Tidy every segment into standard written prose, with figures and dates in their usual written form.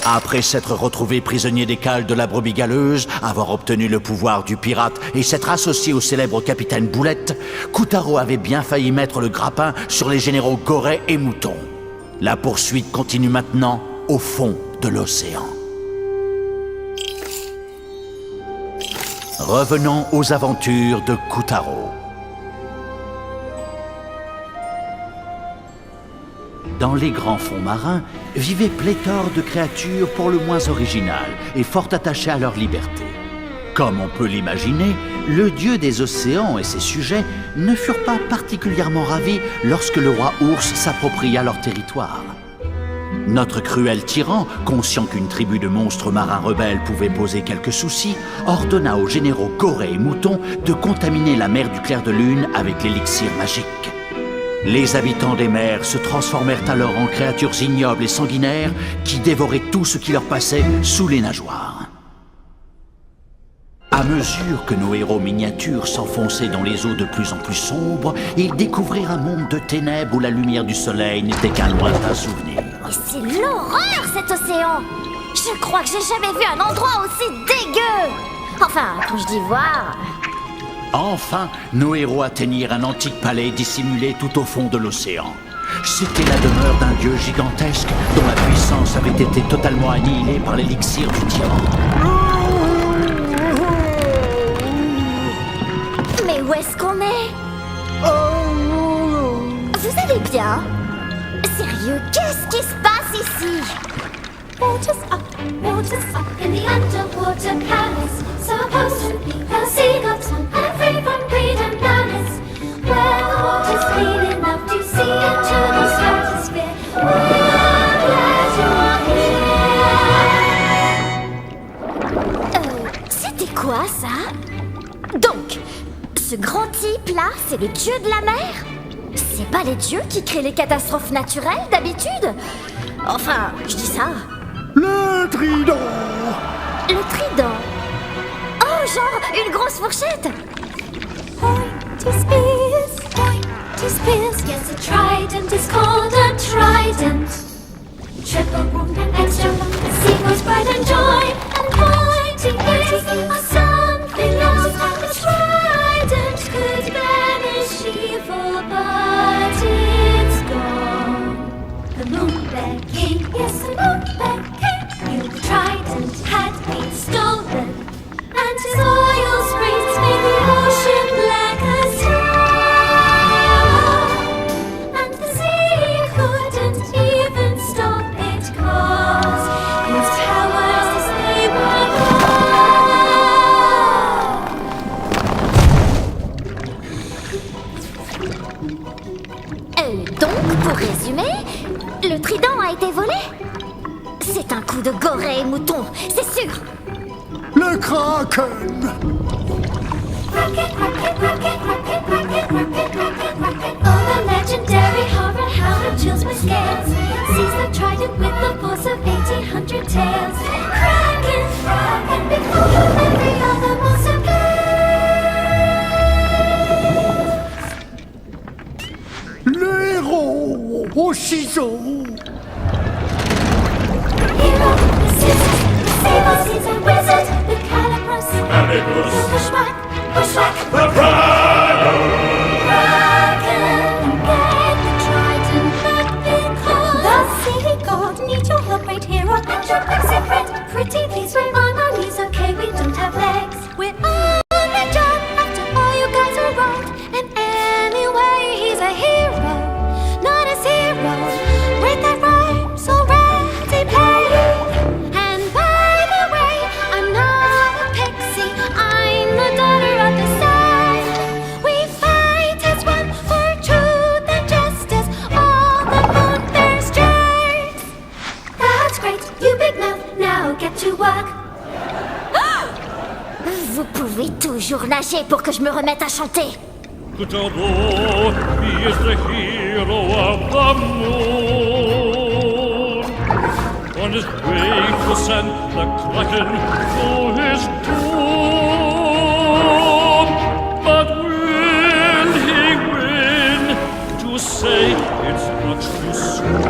Après s'être retrouvé prisonnier des cales de la brebis galeuse, avoir obtenu le pouvoir du pirate et s'être associé au célèbre capitaine Boulette, Kotaro avait bien failli mettre le grappin sur les généraux Gorée et Mouton. La poursuite continue maintenant au fond de l'océan. Revenons aux aventures de Kotaro. Dans les grands fonds marins vivaient pléthore de créatures pour le moins originales et fort attachées à leur liberté. Comme on peut l'imaginer, le dieu des océans et ses sujets ne furent pas particulièrement ravis lorsque le roi ours s'appropria leur territoire. Notre cruel tyran, conscient qu'une tribu de monstres marins rebelles pouvait poser quelques soucis, ordonna aux généraux Gorée et Mouton de contaminer la mer du clair de lune avec l'élixir magique. Les habitants des mers se transformèrent alors en créatures ignobles et sanguinaires qui dévoraient tout ce qui leur passait sous les nageoires. À mesure que nos héros miniatures s'enfonçaient dans les eaux de plus en plus sombres, ils découvrirent un monde de ténèbres où la lumière du soleil n'était qu'un lointain souvenir. Mais c'est l'horreur, cet océan! Je crois que j'ai jamais vu un endroit aussi dégueu! Enfin, quand je dis voir... Enfin, nos héros atteignirent un antique palais dissimulé tout au fond de l'océan. C'était la demeure d'un dieu gigantesque dont la puissance avait été totalement annihilée par l'élixir du tyran. Mais où est-ce qu'on est? Vous allez bien? Sérieux, qu'est-ce qui se passe ici? Waters up in the underwater palace. Supposed to be the seagulls and free from greed and malice. Where the water's clean enough to see into the stratosphere. We're glad you're here. C'était quoi ça? Donc, ce grand type-là, c'est le dieu de la mer? C'est pas les dieux qui créent les catastrophes naturelles d'habitude? Enfin, je dis ça. Le trident! Le trident? Oh, genre une grosse fourchette? Pointy spears. Yes, a trident is called a trident. Triple wound and extra long, the sea goes bright and joy. And pointy ears are something else. A trident could banish evil, but it's gone. The Moonbear King, yes, the Moonbear King. The trident had been stolen, and his oil springs made the ocean black as tar. And the sea couldn't even stop it, 'cause his powers, they were gone. Donc, pour résumer, le trident a été volé? C'est un coup de Gorée et Mouton, c'est sûr. Le kraken! Rocket, rocket, rocket, rocket, rocket, rocket, rocket, rocket. Oh, the legendary horror hound chills my scales. Sees the trident with the force of 1800 tails. Kraken, kraken, before every other monster plays. Le héros au ciseau! Hero, the scissors, the saber, Caesar, wizard, the Calibros, Amicus, the bushwhack, bushwhack, the Prado, Kraken, get the trident back because the sea god needs your help right here on your pixie friend. Pretty please, we're on our knees, okay? We don't have legs. We're on the job after all you guys are wrong. And anyway, he's a hero, not a zero. With that rhymes already played. And by the way, I'm not a pixie, I'm the daughter of the sun. We fight as one for truth and justice, all the Moonbear's strength. That's great, you big mouth, now get to work. Vous pouvez toujours nager pour que je me remette à chanter. Kotaro, he is the hero of the moon. On his way to send the Kraken to his doom. But will he win to say it's much too soon?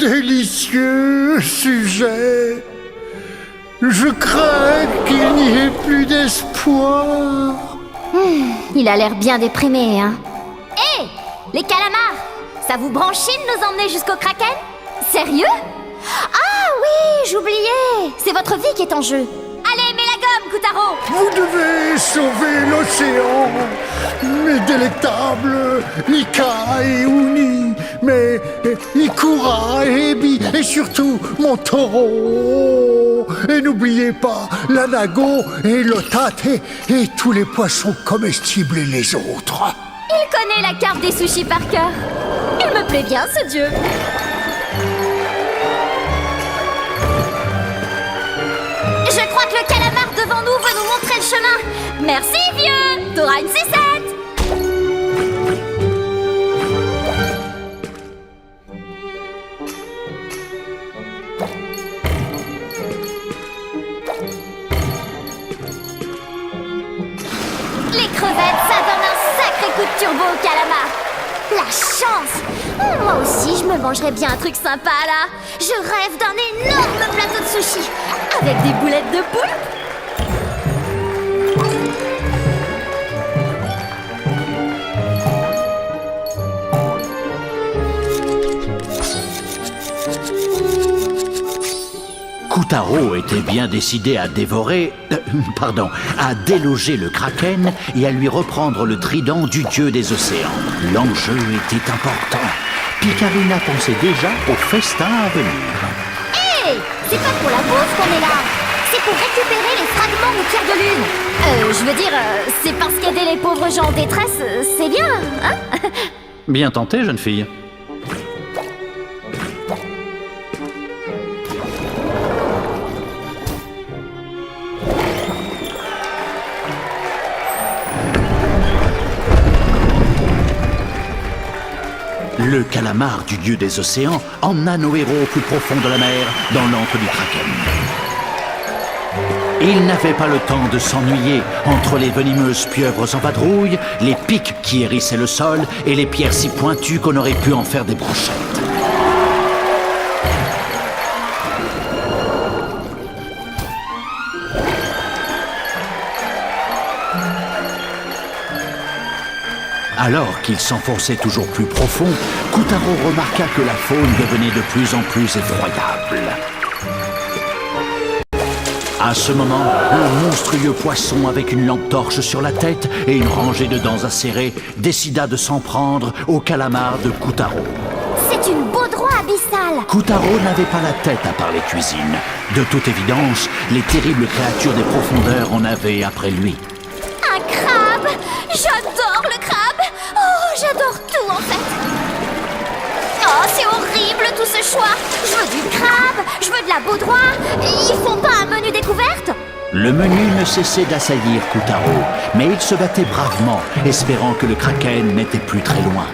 délicieux sujet. Je crains qu'il n'y ait plus d'espoir. Il a l'air bien déprimé, hein. Hé, les calamars, ça vous branchit de nous emmener jusqu'au Kraken? Sérieux? Ah oui, j'oubliais. C'est votre vie qui est en jeu. Allez, mets la gomme, Kutaro. Vous devez sauver l'océan, mes délectables Nika et Uni, mais Ikura et Ebi, et surtout mon taureau. Et n'oubliez pas l'anago et l'otate et tous les poissons comestibles et les autres. Il connaît la carte des sushis par cœur. Il me plaît bien, ce dieu. Je crois que le calamar devant nous veut nous montrer le chemin. Merci, vieux. T'auras une sucette. Les crevettes, ça donne un sacré coup de turbo au calamar. La chance. Moi aussi, je me mangerais bien un truc sympa, là. Je rêve d'un énorme plateau de sushi, avec des boulettes de poule. Kutaro était bien décidé à dévorer... à déloger le Kraken et à lui reprendre le trident du dieu des océans. L'enjeu était important. Picarina pensait déjà au festin à venir. Hé, c'est pas pour la bouffe qu'on est là. C'est pour récupérer les fragments de pierre de lune. Je veux dire, c'est parce qu'aider les pauvres gens en détresse, c'est bien, hein? Bien tenté, jeune fille. Le calamar du dieu des océans emmena nos héros au plus profond de la mer, dans l'antre du Kraken. Ils n'avaient pas le temps de s'ennuyer entre les venimeuses pieuvres en vadrouille, les pics qui hérissaient le sol et les pierres si pointues qu'on aurait pu en faire des brochettes. Alors qu'ils s'enfonçaient toujours plus profond, Kutaro remarqua que la faune devenait de plus en plus effroyable. À ce moment, un monstrueux poisson avec une lampe torche sur la tête et une rangée de dents acérées décida de s'en prendre au calamar de Kutaro. C'est une baudroie abyssale. Kutaro n'avait pas la tête à parler cuisine. De toute évidence, les terribles créatures des profondeurs en avaient après lui. Un crabe. J'adore le crabe. Oh, j'adore tout en fait. Oh, c'est horrible tout ce choix. Je veux du crabe, je veux de la baudroie. Ils font pas un menu découverte? Le menu ne cessait d'assaillir Kutaro, mais il se battait bravement, espérant que le Kraken n'était plus très loin.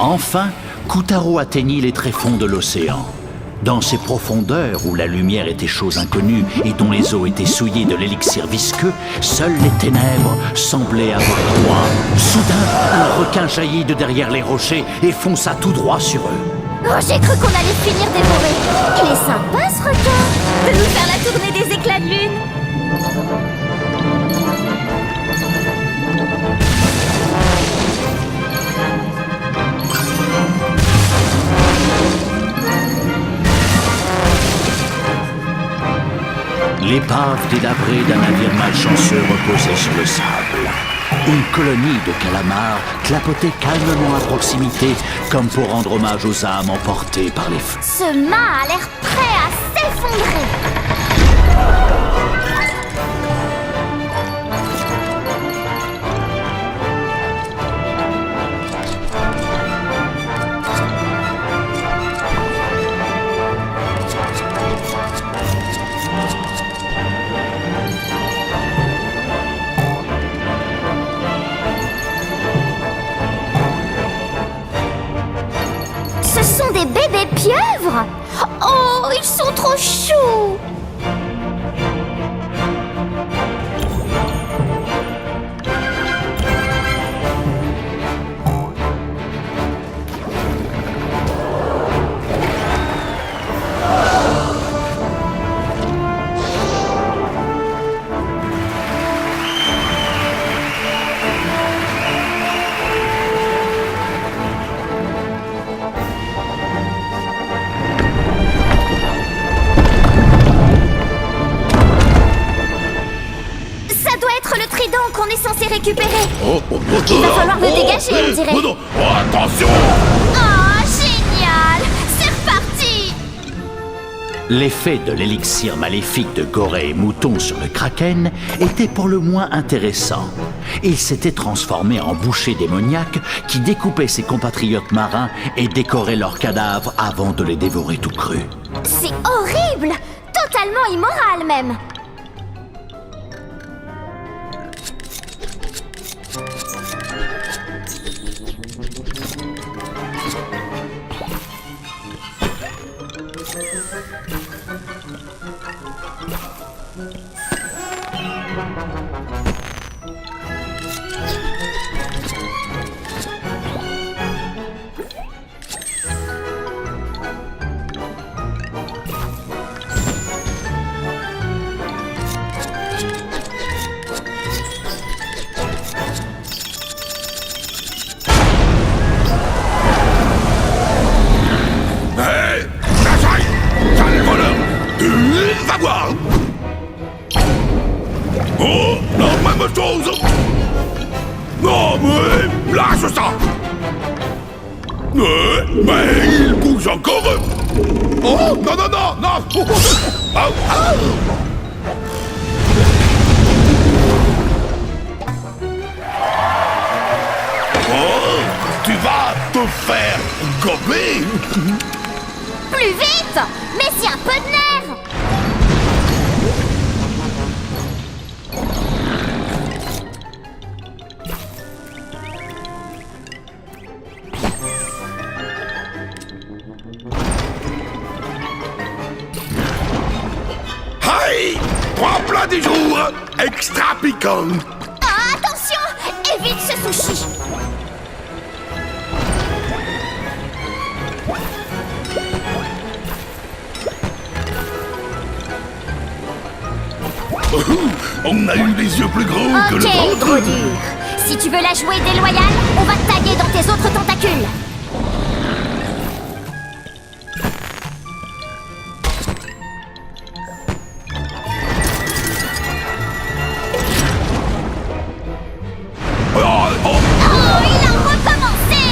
Enfin, Kutaro atteignit les tréfonds de l'océan. Dans ces profondeurs où la lumière était chose inconnue et dont les eaux étaient souillées de l'élixir visqueux, seules les ténèbres semblaient avoir droit. Soudain, un requin jaillit de derrière les rochers et fonça tout droit sur eux. Oh, j'ai cru qu'on allait finir dévoré. Il est sympa ce requin, de nous faire la tournée des éclats de lune. L'épave délabrée d'un navire malchanceux reposait sur le sable. Une colonie de calamars clapotait calmement à proximité, comme pour rendre hommage aux âmes emportées par les feux. Ce mât a l'air prêt à s'effondrer. Ce sont des bébés pieuvres. Oh, ils sont trop choux! Qu'on est censé récupérer. Il va falloir le dégager, on dirait. Non, attention! Oh, génial! C'est reparti! L'effet de l'élixir maléfique de Gorée et Mouton sur le Kraken était pour le moins intéressant. Il s'était transformé en boucher démoniaque qui découpait ses compatriotes marins et décorait leurs cadavres avant de les dévorer tout crus. C'est horrible! Totalement immoral même! Va voir! Oh, la même chose! Non, mais lâche ça! Mais il bouge encore! Oh, non, non, non, non! Oh, oh. Oh, tu vas te faire gober! Plus vite! Mais si un peu de nerfs! Aïe! Trois plats du jour! Extra piquant! Ah, attention! Évite ce sushi! On a eu les yeux plus gros que le Ok, ventre! gros dur. Si tu veux la jouer déloyale, on va te taguer dans tes autres tentacules. Oh, oh. Oh, il a recommencé!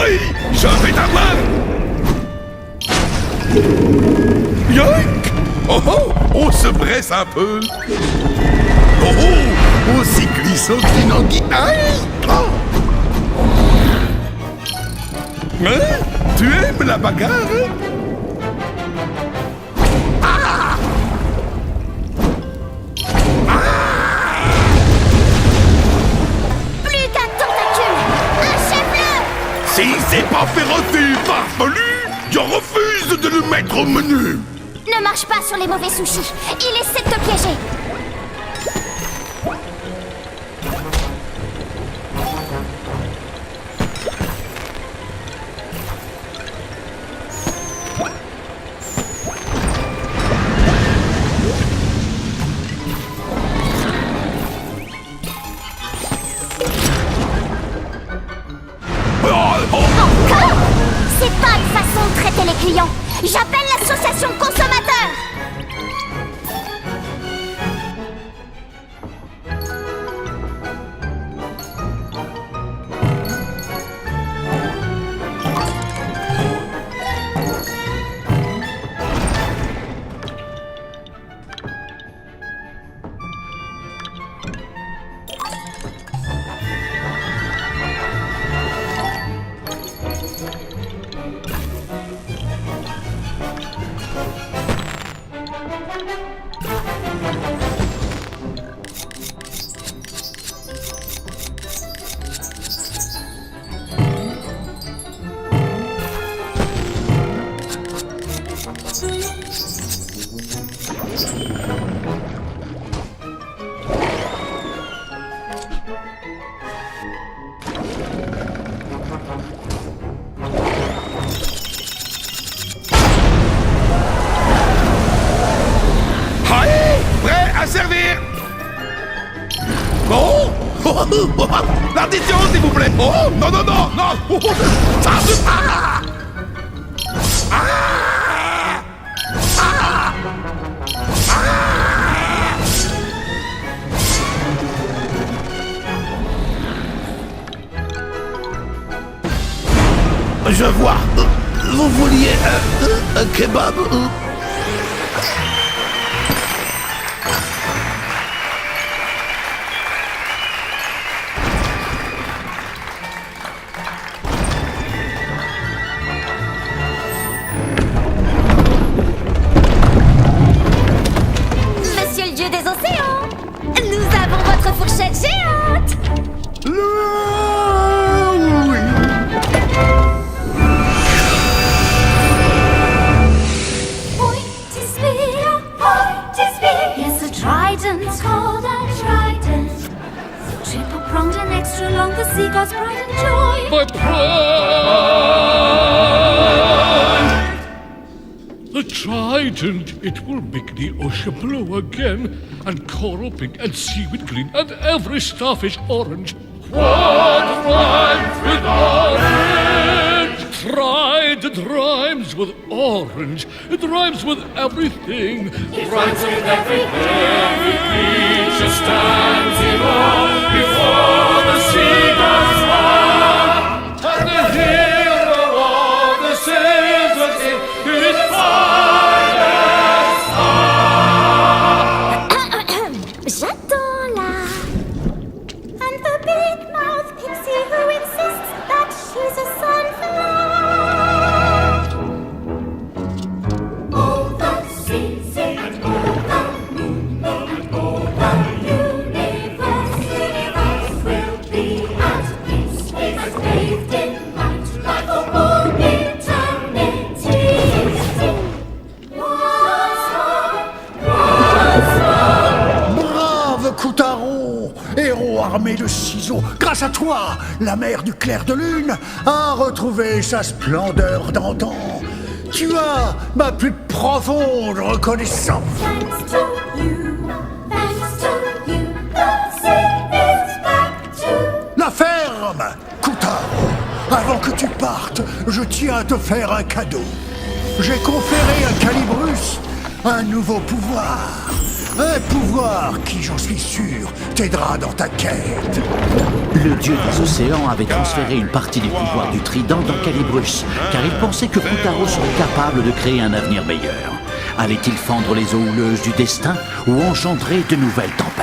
Aïe! Je vais ta main! Yoink! Oh oh! On se presse un peu! Oh oh! Aussi glissant qu'une anguille! Aïe! Oh! Hein? Tu aimes la bagarre? Plus qu'un tentacule! Achève-le! Si c'est pas ferroté farfelu, je refuse de le mettre au menu! Ne marche pas sur les mauvais sushis. Il essaie de te piéger. clients. J'appelle l'association consommateurs. L'addition, s'il vous plaît. Oh, non, non, non, non. Oh, ça se... Ah, ah, ah, ah. Je vois. Vous vouliez un kebab? Fourchette géante! Oui. Pointy spear, pointy spear. Yes, a trident called a trident. Triple pronged and extra long, the sea god's pride and joy. My pride! The trident, it will make the ocean blue again, and coral pink, and seaweed green, and every starfish orange. What rhymes with orange? Trident rhymes with orange. It rhymes with everything. It rhymes with everything. Every creature stands in awe before the sea gods are. And the hero of the sailors is finest star. J'attends là. And the big mouth pixie who insists that she's a sunflower. All the seas and all the moon and all the universe will be at peace, as bathed in light like a warm eternity. Brave Koutaro, héros armé de ciseaux, grâce à toi, la mère du clair de lune a retrouvé sa splendeur d'antan. Tu as ma plus profonde reconnaissance. Thanks to you, the sea is back to. La ferme, Koutaro. Avant que tu partes, je tiens à te faire un cadeau. J'ai conféré à Calibrus un nouveau pouvoir. Un pouvoir qui, j'en suis sûr, t'aidera dans ta quête. Le dieu des océans avait transféré une partie du pouvoir du trident dans Calibrus, car il pensait que Koutaro serait capable de créer un avenir meilleur. Allait-il fendre les eaux houleuses du destin ou engendrer de nouvelles tempêtes?